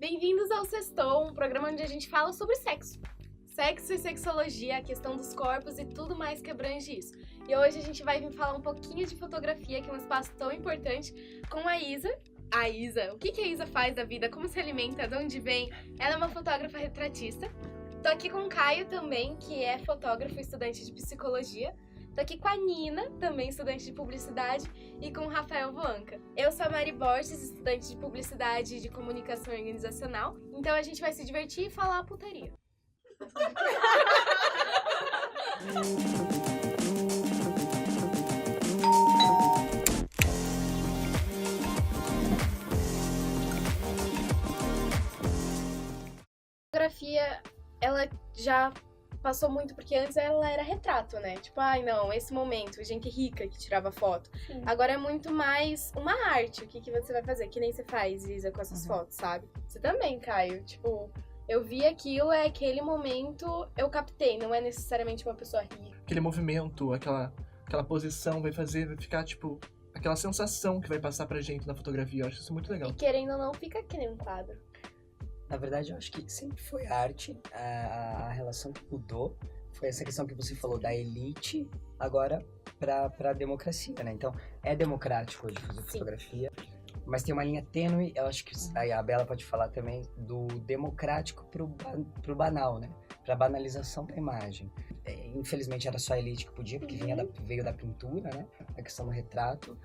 Bem-vindos ao Sextou, um programa onde a gente fala sobre sexo. Sexo e sexologia, a questão dos corpos e tudo mais que abrange isso. E hoje a gente vai vir falar um pouquinho de fotografia, que é um espaço tão importante, com a Isa. A Isa, o que a Isa faz da vida, como se alimenta, de onde vem? Ela é uma fotógrafa retratista. Tô aqui com o Caio também, que é fotógrafo e estudante de psicologia. Tô aqui com a Nina, também estudante de publicidade, e com o Rafael Voanca. Eu sou a Mari Borges, estudante de publicidade e de comunicação organizacional. Então a gente vai se divertir e falar putaria. A fotografia, ela já passou muito, porque antes ela era retrato, né? Tipo, ai não, esse momento, gente rica que tirava foto. Sim. Agora é muito mais uma arte, o que você vai fazer, que nem você faz, Isa, com essas fotos, sabe? Você também, Caio, tipo, eu vi aquilo, é aquele momento, eu captei, não é necessariamente uma pessoa rica. Aquele movimento, aquela posição vai ficar, tipo, aquela sensação que vai passar pra gente na fotografia, eu acho isso muito legal. E querendo ou não, fica que nem um quadro. Na verdade, eu acho que sempre foi arte, a relação que mudou foi essa questão que você falou da elite agora para a democracia, né? Então, é democrático hoje fazer fotografia, mas tem uma linha tênue, eu acho que a Bela pode falar também, do democrático pro banal, né? Pra banalização da imagem. Infelizmente era só a elite que podia, porque veio da pintura, né? A questão do retrato,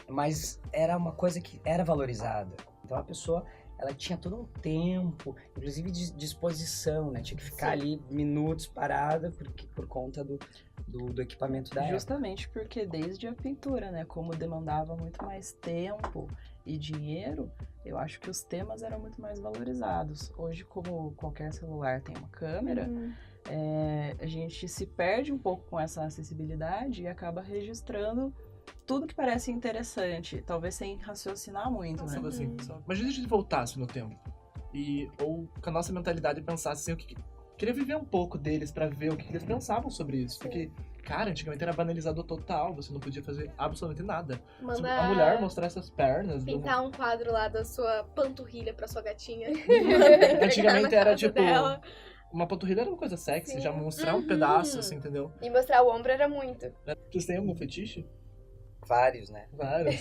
mas era uma coisa que era valorizada. Então a pessoa, ela tinha todo um tempo, inclusive de disposição, né? Tinha que ficar ali minutos parada por conta do equipamento da época. Justamente porque desde a pintura, né? Como demandava muito mais tempo e dinheiro, eu acho que os temas eram muito mais valorizados. Hoje, como qualquer celular tem uma câmera, a gente se perde um pouco com essa acessibilidade e acaba registrando tudo que parece interessante, talvez sem raciocinar muito, né? Assim, imagina se a gente voltasse no tempo ou com a nossa mentalidade pensasse assim, queria viver um pouco deles pra ver o que eles pensavam sobre isso. Porque, cara, antigamente era banalizado total, você não podia fazer absolutamente nada. A mulher mostrar essas pernas. Pintar um quadro lá da sua panturrilha pra sua gatinha. Antigamente era tipo. Dela. Uma panturrilha era uma coisa sexy, já mostrar um pedaço, assim, entendeu? E mostrar o ombro era muito. Vocês têm algum fetiche? Vários, né? Vários.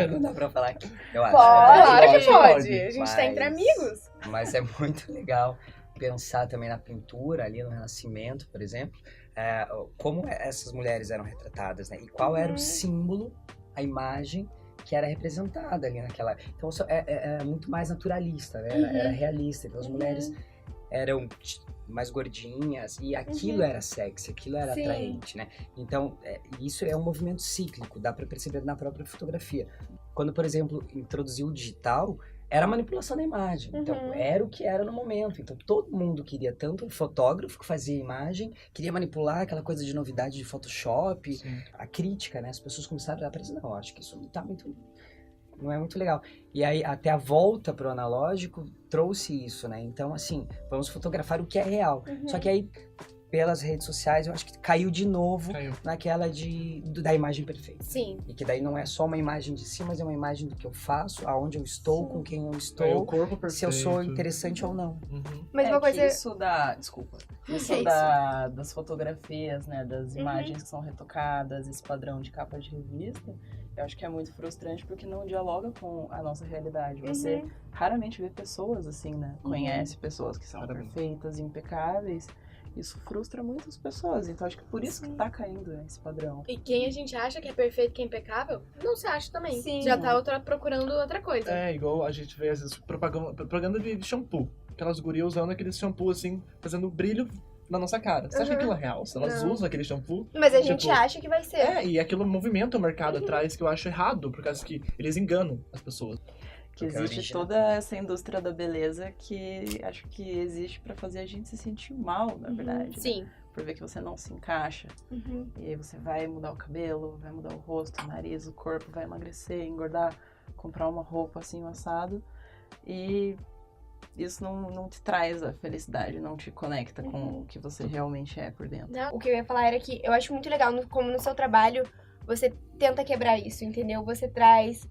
Não dá pra falar aqui, eu acho. Claro que pode. pode. A gente tá entre amigos. Mas é muito legal pensar também na pintura, ali no Renascimento, por exemplo, como essas mulheres eram retratadas, né? E qual era o símbolo, a imagem que era representada ali naquela... Então, é muito mais naturalista, né? Era realista. Então, as mulheres eram mais gordinhas e aquilo era sexy, aquilo era atraente, né? Então, isso é um movimento cíclico, dá pra perceber na própria fotografia. Quando, por exemplo, introduziu o digital, era a manipulação da imagem. Então, era o que era no momento. Então, todo mundo queria, tanto o fotógrafo que fazia imagem, queria manipular aquela coisa de novidade de Photoshop, a crítica, né? As pessoas começaram a aparecer, não, acho que isso não é muito legal. E aí, até a volta pro analógico trouxe isso, né? Então, assim, vamos fotografar o que é real. Só que aí, pelas redes sociais, eu acho que caiu de novo naquela da imagem perfeita. Sim. E que daí não é só uma imagem de si, mas é uma imagem do que eu faço, aonde eu estou, com quem eu estou, o corpo perfeito. se eu sou interessante ou não. Mas uma coisa... Isso das fotografias, né, das imagens que são retocadas, esse padrão de capa de revista, eu acho que é muito frustrante porque não dialoga com a nossa realidade. Você raramente vê pessoas assim, né? Conhece pessoas que são perfeitas, impecáveis. Isso frustra muitas pessoas, então acho que por isso que tá caindo esse padrão. E quem a gente acha que é perfeito, que é impecável, não se acha também. Já tá procurando outra coisa. É, igual a gente vê às vezes propaganda de shampoo. Aquelas gurias usando aquele shampoo assim, fazendo brilho na nossa cara. Você acha que aquilo é real? Se elas usam aquele shampoo... Mas a gente acha que vai ser. E aquilo movimenta o mercado atrás, que eu acho errado, por causa que eles enganam as pessoas. Que existe toda essa indústria da beleza que acho que existe pra fazer a gente se sentir mal, na verdade. Sim. Né? Por ver que você não se encaixa. E aí você vai mudar o cabelo, vai mudar o rosto, o nariz, o corpo, vai emagrecer, engordar, comprar uma roupa assim, um assado. E isso não te traz a felicidade, não te conecta com o que você realmente é por dentro. O que eu ia falar era que eu acho muito legal como no seu trabalho você tenta quebrar isso, entendeu? Você traz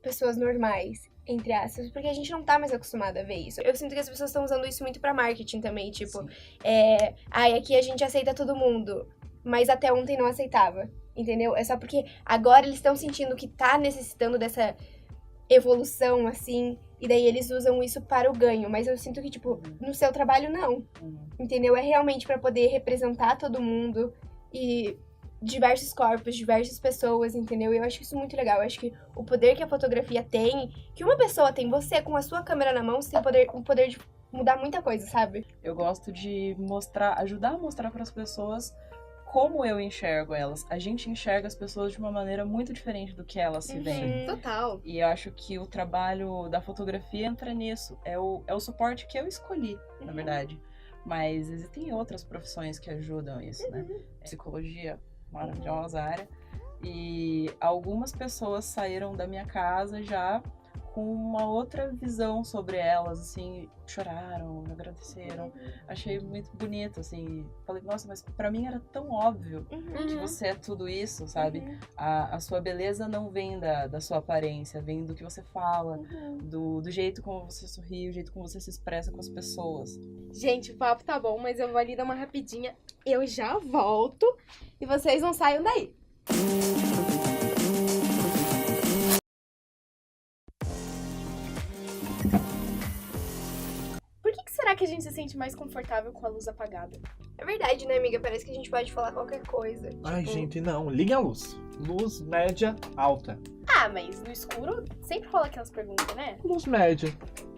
pessoas normais entre aspas, porque a gente não tá mais acostumada a ver isso. Eu sinto que as pessoas estão usando isso muito pra marketing também, tipo, aqui a gente aceita todo mundo, mas até ontem não aceitava, entendeu? É só porque agora eles estão sentindo que tá necessitando dessa evolução, assim, e daí eles usam isso para o ganho, mas eu sinto que, tipo, no seu trabalho não, entendeu? É realmente pra poder representar todo mundo e diversos corpos, diversas pessoas, entendeu? E eu acho isso muito legal. Eu acho que o poder que a fotografia tem, que uma pessoa tem, você com a sua câmera na mão, você tem o poder de mudar muita coisa, sabe? Eu gosto de ajudar a mostrar para as pessoas como eu enxergo elas. A gente enxerga as pessoas de uma maneira muito diferente do que elas se veem. Total. E eu acho que o trabalho da fotografia entra nisso. É o suporte que eu escolhi, na verdade. Mas existem outras profissões que ajudam isso, né? Psicologia, maravilhosa área. E algumas pessoas saíram da minha casa já com uma outra visão sobre elas, assim, choraram, me agradeceram. Achei muito bonito, assim. Falei, nossa, mas pra mim era tão óbvio que você é tudo isso, sabe? A sua beleza não vem da sua aparência, vem do que você fala, do jeito como você sorri, o jeito como você se expressa com as pessoas. Gente, o papo tá bom, mas eu vou ali dar uma rapidinha. Eu já volto e vocês não saiam daí. Por que será que a gente se sente mais confortável com a luz apagada? É verdade, né, amiga? Parece que a gente pode falar qualquer coisa. Ai, Tipo, gente, não. Liguem a luz. Luz média, alta. Ah, mas no escuro sempre rola aquelas perguntas, né? Luz média.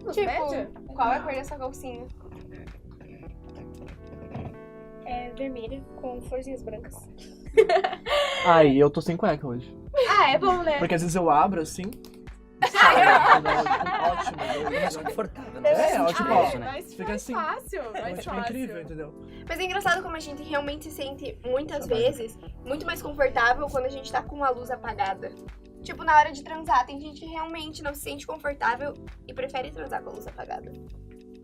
Luz tipo, média? qual é a cor dessa calcinha? É vermelha com florzinhas brancas. Ai, eu tô sem cueca hoje. Ah, é bom, né? Porque às vezes eu abro assim. Sai, entendeu? Ótimo. Mais confortável, né? É, Você tipo, sente ó, isso, né? mais, Fica mais assim. fácil, mais Ótimo, fácil. incrível, entendeu? Mas é engraçado como a gente realmente se sente, muitas vezes, muito mais confortável quando a gente tá com a luz apagada. Tipo, na hora de transar, tem gente que realmente não se sente confortável e prefere transar com a luz apagada.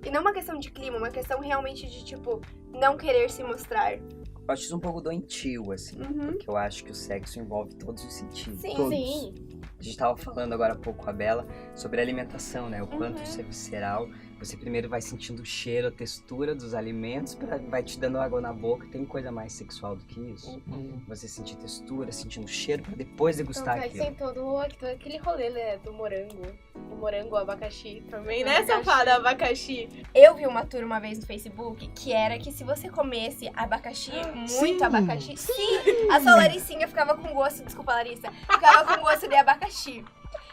E não uma questão de clima, uma questão realmente de, tipo, não querer se mostrar. Eu acho isso um pouco doentio, assim. Porque eu acho que o sexo envolve todos os sentidos. Sim. Todos. Sim. A gente tava falando agora há pouco com a Bela sobre a alimentação, né? O quanto isso é visceral. Você primeiro vai sentindo o cheiro, a textura dos alimentos, vai te dando água na boca. Tem coisa mais sexual do que isso? Você sentir textura, sentindo cheiro, pra depois degustar Então, aquilo. tem todo aquele rolê, né, do morango. O morango, o abacaxi também, né, safada? Abacaxi. Eu vi uma tour uma vez no Facebook que era que se você comesse abacaxi, muito Sim. abacaxi, sim, a sua Laricinha ficava com gosto, desculpa, Larissa, ficava com gosto de abacaxi.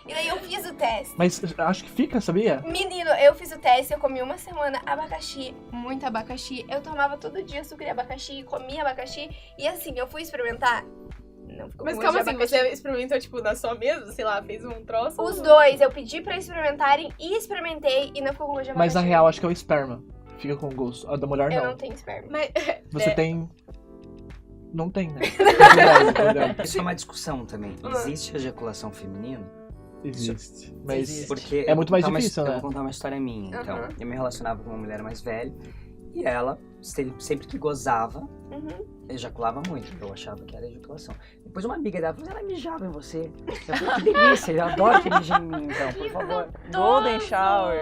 E daí eu fiz o teste. Mas acho que fica, sabia? Menino, eu fiz o teste, eu comi uma semana abacaxi, muito abacaxi. Eu tomava todo dia suco de abacaxi, comia abacaxi. E assim, eu fui experimentar. Não ficou Mas com calma gosto assim, de abacaxi. você experimentou, tipo, na sua mesa, sei lá, fez um troço? Os dois, eu pedi pra experimentarem e experimentei e não ficou com gosto de abacaxi. Mas na real, acho que é o esperma. Fica com gosto. A da mulher Eu não. não tenho esperma. Mas, Você tem. Não tem, né? Entendeu? Isso é uma discussão também. Existe ejaculação feminina? Existe. Mas. Existe. Porque É muito mais eu vou contar difícil, Eu né? vou contar uma história minha, então. Aham. Eu me relacionava com uma mulher mais velha e ela, sempre que gozava, ejaculava muito. Eu achava que era ejaculação. Depois uma amiga dela falou, ela mijava em você. Eu falei, que delícia, eu adoro que mije em mim, então, por favor. Golden Shower.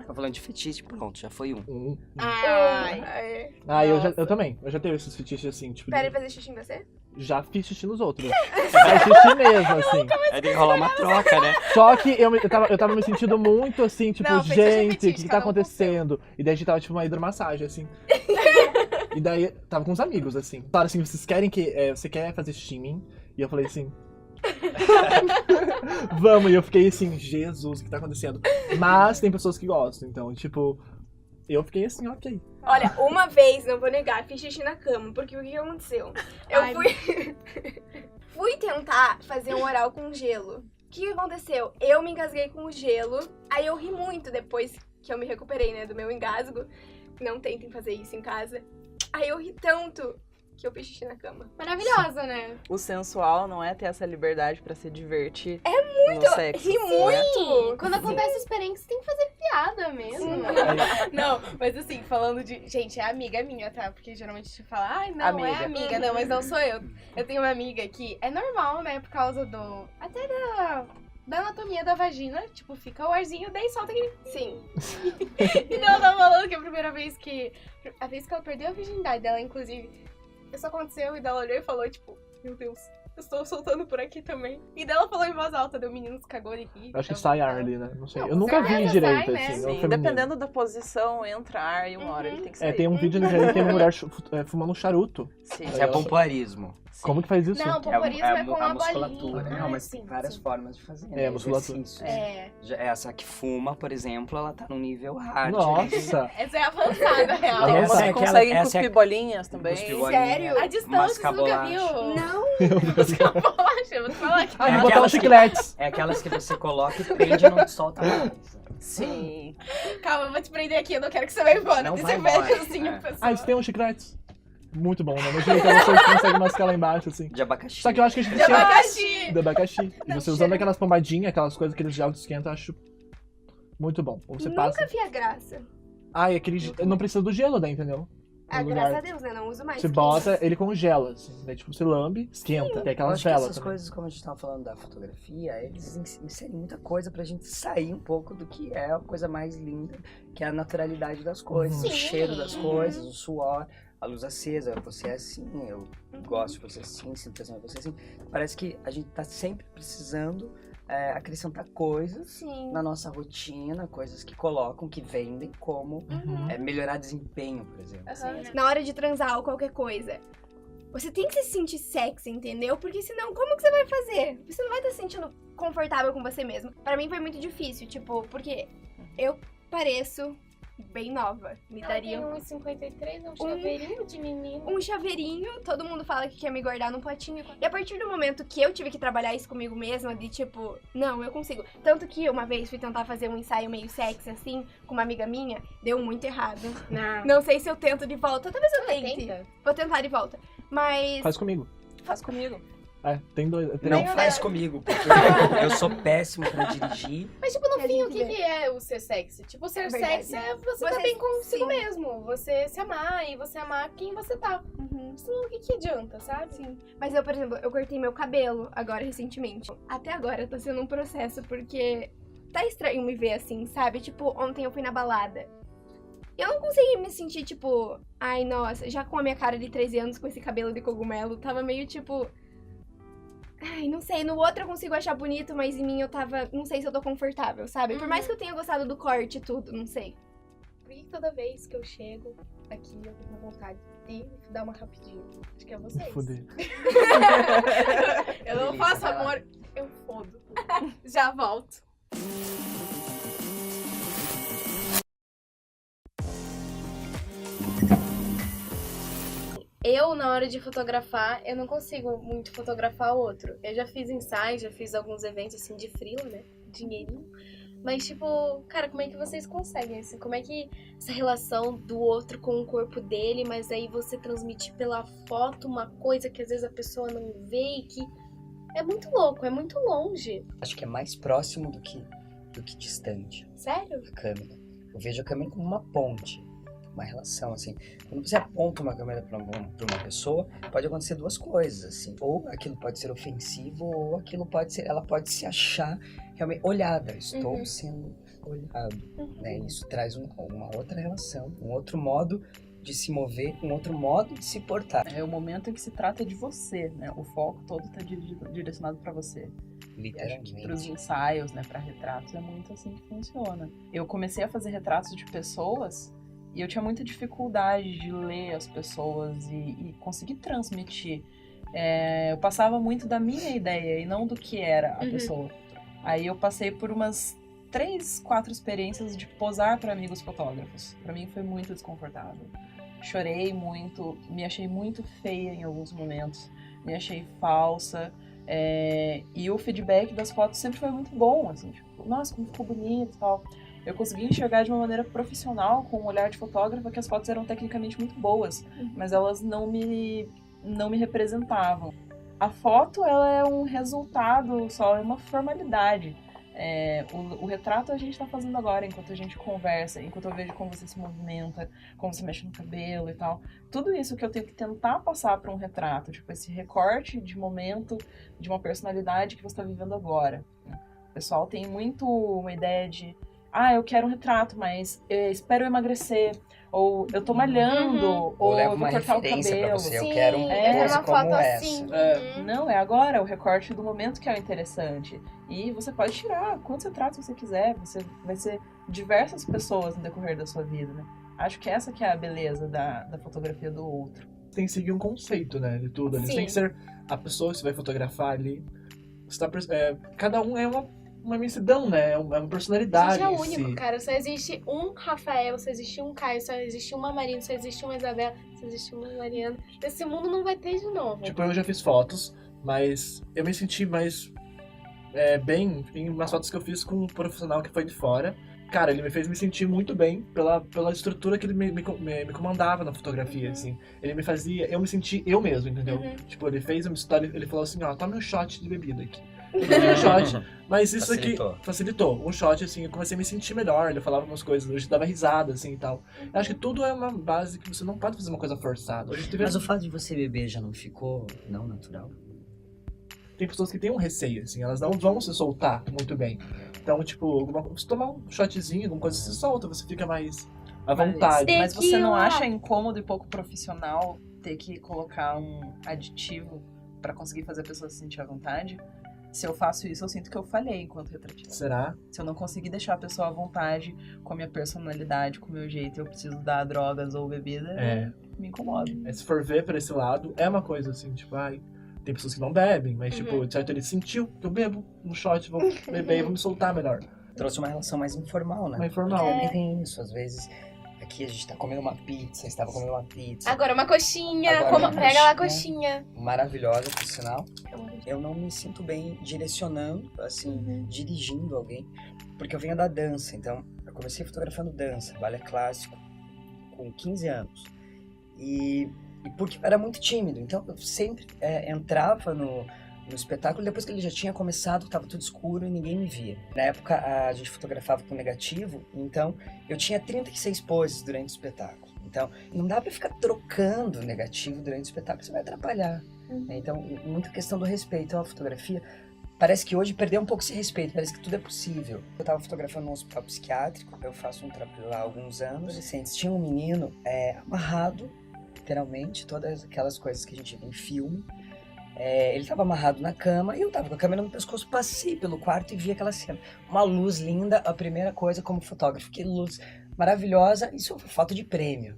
Tô falando de fetiche, pronto, já foi um. ai. Ah, eu também. Eu já tenho esses fetiches assim, tipo. Querem fazer xixi em você? Já fiz xixi nos outros. Faz xixi mesmo, assim. Aí tem que rolar uma troca, né? Só que eu tava me sentindo muito assim, tipo, Não, fetiche é gente, o fetiche, que tá cada um com o seu. acontecendo? E daí a gente tava, tipo, uma hidromassagem, assim. E daí, tava com uns amigos, assim. Falaram assim, vocês querem que... você quer fazer xixi em mim? E eu falei assim... Vamos, e eu fiquei assim, Jesus, o que tá acontecendo? Mas tem pessoas que gostam, então, tipo... Eu fiquei assim, ok. Olha, uma vez, não vou negar, fiz xixi na cama, porque o que aconteceu? Eu Ai, fui tentar fazer um oral com gelo. O que aconteceu? Eu me engasguei com o gelo, aí eu ri muito depois que eu me recuperei, né, do meu engasgo. Não tentem fazer isso em casa. Aí eu ri tanto que eu fiz xixi na cama. Maravilhosa, né? O sensual não é ter essa liberdade pra se divertir no sexo. Ri muito! Quando acontece experiência, tem que fazer piada mesmo. Não, mas assim, falando de... Gente, é amiga minha, tá? Porque geralmente a gente fala, ai, não, Amiga. é amiga. Não, mas não sou eu. Eu tenho uma amiga que é normal, né? Por causa do... Até da anatomia da vagina, tipo, fica o arzinho, daí solta aquele... Sim. Então ela tava falando que a primeira vez que... A vez que ela perdeu a virgindade dela, inclusive, isso aconteceu e ela olhou e falou, tipo, meu Deus, eu estou soltando por aqui também. E daí ela falou em voz alta, deu o menino se cagou de rir. Acho que sai ar ali, né? Não sei. Não, Eu nunca vi certeza direito, sai, né? assim. é o Sim, feminino. dependendo da posição, entra ar e uma hora ele tem que sair. Tem um vídeo no que tem uma mulher fumando um charuto. Sim. Isso é pompoarismo. Como que faz isso? Não, pompoarismo é com a a musculatura. bolinha. Não, mas sim, tem várias sim. formas de fazer. É, musculatura. Exercícios. É. Essa que fuma, por exemplo, ela tá num nível hard. Nossa! Essa é avançada, real. Tem Essa umas é que aquela- conseguem essa é- cuspir bolinhas também. Cuspir bolinha, Sério? A distância, você nunca mascar viu? bolacha. Não. Poxa, eu vou te falar que... Ah, vou É botar aquelas uns chicletes. É aquelas que você coloca e prende e não solta mais. Sim. Calma, eu vou te prender aqui, eu não quero que você vá embora. Não Daí vai você fecha embora. assim É. a pessoa. Ah, isso tem uns chicletes. Muito bom, né? Imagina que você consegue mascar lá embaixo, assim. De abacaxi. Só que eu acho que a gente De abacaxi. De abacaxi. E Não, você usando cheira- aquelas pomadinhas, aquelas coisas, aqueles gel que esquenta, eu acho muito bom. Ou você Nunca passa... vi a graça. Ah, e aquele... Não precisa do gelo daí, entendeu? Ah, No graças lugar. a Deus, né? Não uso mais. Você bota, ele congela, assim. Daí, tipo, você lambe, esquenta. Tem Eu aquelas acho que velas essas também. coisas, como a gente tava falando da fotografia, eles inserem muita coisa pra gente sair um pouco do que é a coisa mais linda, que é a naturalidade das coisas, Sim. o cheiro das coisas, o suor, a luz acesa. Você é assim, eu gosto de você assim, sinto tesão de você assim. Parece que a gente tá sempre precisando acrescentar coisas Sim. na nossa rotina, coisas que colocam, que vendem como Uhum. melhorar desempenho, por exemplo. Aham. Na hora de transar ou qualquer coisa. Você tem que se sentir sexy, entendeu? Porque senão, como que você vai fazer? Você não vai estar se sentindo confortável com você mesmo. Pra mim foi muito difícil, tipo, porque eu pareço bem nova. Me Ela tem daria 1,53, um chaveirinho de menino. um chaveirinho, todo mundo fala que quer me guardar num potinho. E a partir do momento que eu tive que trabalhar isso comigo mesma, de tipo, não, eu consigo. Tanto que uma vez fui tentar fazer um ensaio meio sexy, assim, com uma amiga minha, deu muito errado. Não sei se eu tento de volta, talvez eu tente. Tenta. Vou tentar de volta. Mas Faz comigo. Faz comigo. Tem dois. Tem Não Nem faz olhar. comigo, porque eu sou péssimo pra dirigir. Mas, tipo, no A fim, o gente que, vê. que é o ser sexy? Tipo, ser É verdade. sexy é você Você- tá bem consigo sim. mesmo. Você se amar e você amar quem você tá. Senão, o que que adianta, sabe? Sim. Mas eu, por exemplo, eu cortei meu cabelo agora recentemente. Até agora tá sendo um processo, porque tá estranho me ver assim, sabe? Tipo, ontem eu fui na balada. E eu não consegui me sentir, tipo, ai, nossa, já com a minha cara de 13 anos, com esse cabelo de cogumelo, tava meio tipo. Ai, não sei, no outro eu consigo achar bonito, mas em mim eu tava. Não sei se eu tô confortável, sabe? Por mais que eu tenha gostado do corte e tudo, não sei. Por que toda vez que eu chego aqui, eu tenho vontade de dar uma rapidinha? Acho que é vocês. Fuder. Eu não Delícia, faço vai lá. amor, eu fodo. Já volto. Eu, na hora de fotografar, eu não consigo muito fotografar o outro. Eu já fiz ensaios, já fiz alguns eventos, assim, de freela, né? Dinheirinho. Mas, tipo, cara, como é que vocês conseguem, assim? Como é que essa relação do outro com o corpo dele, mas aí você transmitir pela foto uma coisa que às vezes a pessoa não vê e que é muito louco, é muito longe. Acho que é mais próximo do que distante. Sério? A câmera. Eu vejo a câmera como uma ponte, uma relação, assim. Quando você aponta uma câmera pra uma pessoa, pode acontecer duas coisas, assim. Ou aquilo pode ser ofensivo, ou aquilo pode ser, ela pode se achar realmente olhada. Estou Uhum. sendo olhado, Uhum. né? Isso traz uma outra relação, um outro modo de se mover, um outro modo de se portar. É o momento em que se trata de você, né? O foco todo tá direcionado pra você. E acho que para os Literalmente. ensaios, né, para retratos, é muito assim que funciona. Eu comecei a fazer retratos de pessoas e eu tinha muita dificuldade de ler as pessoas e conseguir transmitir. Eu passava muito da minha ideia e não do que era a Uhum. pessoa. Aí eu passei por umas 3, 4 experiências de posar para amigos fotógrafos. Para mim foi muito desconfortável. Chorei muito, me achei muito feia em alguns momentos, me achei falsa. E o feedback das fotos sempre foi muito bom, assim, tipo, nossa, como ficou bonito e tal. Eu consegui enxergar de uma maneira profissional, com um olhar de fotógrafa, que as fotos eram tecnicamente muito boas, mas elas não me representavam. A foto, ela é um resultado só, é uma formalidade. O retrato a gente tá fazendo agora, enquanto a gente conversa, enquanto eu vejo como você se movimenta, como você mexe no cabelo e tal. Tudo isso que eu tenho que tentar passar para um retrato, tipo, esse recorte de momento, de uma personalidade que você tá vivendo agora. pessoal tem muito uma ideia de eu quero um retrato, mas espero eu emagrecer. Ou eu tô malhando, Ou ou leva eu vou uma cortar o referência pra cabelo. você. Sim, Eu quero uma eu coisa uma como foto essa. assim. Não, é agora, o recorte do momento que é o interessante. E você pode tirar quantos retratos você quiser. Você vai ser diversas pessoas no decorrer da sua vida, né? Acho que essa que é a beleza da fotografia do outro. Tem que seguir um conceito, né, de tudo ali. Você Sim. tem que ser a pessoa que você vai fotografar ali. Você tá, cada um é uma imensidão, né? É uma A personalidade gente é em único, si. cara. Só existe um Rafael, só existe um Caio, só existe uma Marina, só existe uma Isabela, só existe uma Mariana. Esse mundo não vai ter de novo. Tipo, eu já fiz fotos, mas eu me senti mais bem em umas fotos que eu fiz com um profissional que foi de fora. Cara, ele me fez me sentir muito bem pela estrutura que ele me comandava na fotografia, assim. Ele me fazia, eu me senti eu mesmo, entendeu? Tipo, ele fez uma história, ele falou assim, toma um shot de bebida aqui. Eu tomei um shot, mas isso Facilitou. aqui facilitou. Um shot, assim, eu comecei a me sentir melhor, ele falava umas coisas, hoje dava risada, assim, e tal. Eu acho que tudo é uma base que você não pode fazer uma coisa forçada. Hoje Mas o fato de você beber já não ficou não natural? tem pessoas que têm um receio, assim, elas não vão se soltar muito bem. Então, tipo, se tomar um shotzinho, alguma coisa, se solta, você fica mais à vontade. Mas você não Tequila. acha incômodo e pouco profissional ter que colocar um aditivo pra conseguir fazer a pessoa se sentir à vontade? Se eu faço isso, eu sinto que eu falhei enquanto retratista. Será? Se eu não conseguir deixar a pessoa à vontade com a minha personalidade, com o meu jeito, eu preciso dar drogas ou bebida, me incomoda. Se for ver por esse lado, é uma coisa assim, tipo, tem pessoas que não bebem, mas, tipo, de certo ele sentiu que eu bebo um shot, vou beber e vou me soltar melhor. Trouxe uma relação mais informal, né? Mais informal. Também tem isso, às vezes. Aqui a gente tá comendo uma pizza, estava comendo uma pizza. Agora uma coxinha, Agora uma pega lá a coxinha. coxinha. Maravilhosa, por sinal. Eu não me sinto bem direcionando, assim, dirigindo alguém, porque eu venho da dança. Então, eu comecei fotografando dança, balé clássico, com 15 anos. E porque eu era muito tímido, então eu sempre entrava no espetáculo, depois que ele já tinha começado, estava tudo escuro e ninguém me via. Na época, a gente fotografava com negativo, então eu tinha 36 poses durante o espetáculo. Então, não dá pra ficar trocando negativo durante o espetáculo, você vai atrapalhar. Então, muita questão do respeito à fotografia. Parece que hoje perdeu um pouco esse respeito, parece que tudo é possível. Eu estava fotografando num hospital psiquiátrico, eu faço um trabalho lá há alguns anos. Adolescentes, tinha um menino amarrado, literalmente, todas aquelas coisas que a gente vê em filme. Ele estava amarrado na cama e eu estava com a câmera no pescoço, passei pelo quarto e vi aquela cena. Uma luz linda, a primeira coisa como fotógrafo, que luz maravilhosa, isso foi foto de prêmio.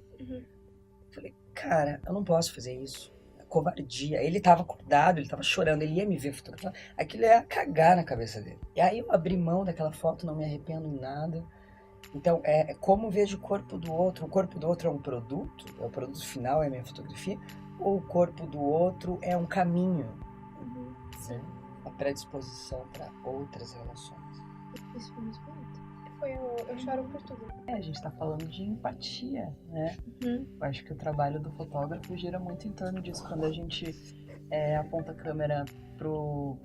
Falei, cara, eu não posso fazer isso. Covardia. Ele tava acordado, ele tava chorando, ele ia me ver fotografar. Aquilo ia cagar na cabeça dele. E aí eu abri mão daquela foto, não me arrependo em nada. Então, como vejo o corpo do outro. O corpo do outro é um produto, é o produto final, é a minha fotografia, ou o corpo do outro é um caminho, né? Uma predisposição para outras relações. Isso foi muito bonito. Eu choro por tudo. A gente tá falando de empatia, né? Eu acho que o trabalho do fotógrafo gira muito em torno disso. Quando a gente aponta a câmera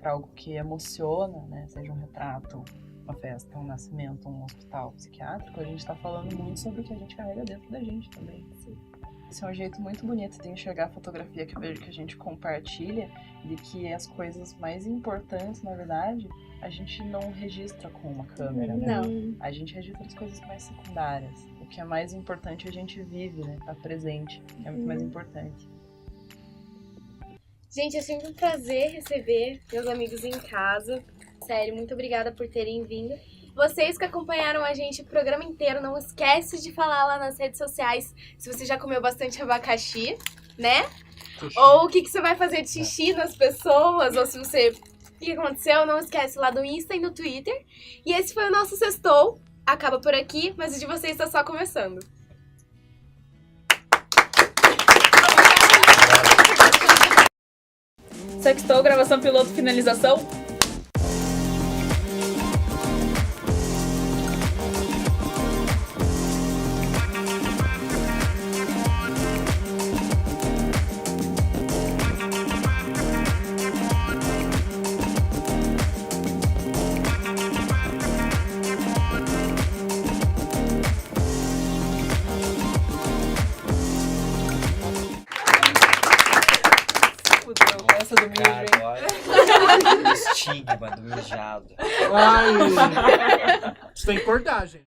pra algo que emociona, né? Seja um retrato, uma festa, um nascimento, um hospital psiquiátrico, a gente tá falando muito sobre o que a gente carrega dentro da gente também. Esse é um jeito muito bonito de enxergar a fotografia que eu vejo que a gente compartilha, de que as coisas mais importantes, na verdade, a gente não registra com uma câmera, né? Não. A gente registra as coisas mais secundárias. O que é mais importante a gente vive, né? Tá presente, que é muito mais importante. Gente, é sempre um prazer receber meus amigos em casa. Sério, muito obrigada por terem vindo. Vocês que acompanharam a gente o programa inteiro, não esquece de falar lá nas redes sociais se você já comeu bastante abacaxi, né? Xixi. Ou o que você vai fazer de xixi nas pessoas, ou se você... O que aconteceu, não esquece lá do Insta e no Twitter. E esse foi o nosso Sextou. Acaba por aqui, mas o de vocês está só começando. Sextou, gravação piloto, finalização. Essa do Cara, Midway. agora, Enigma do mijado. Ai, isso tem que cortar, gente.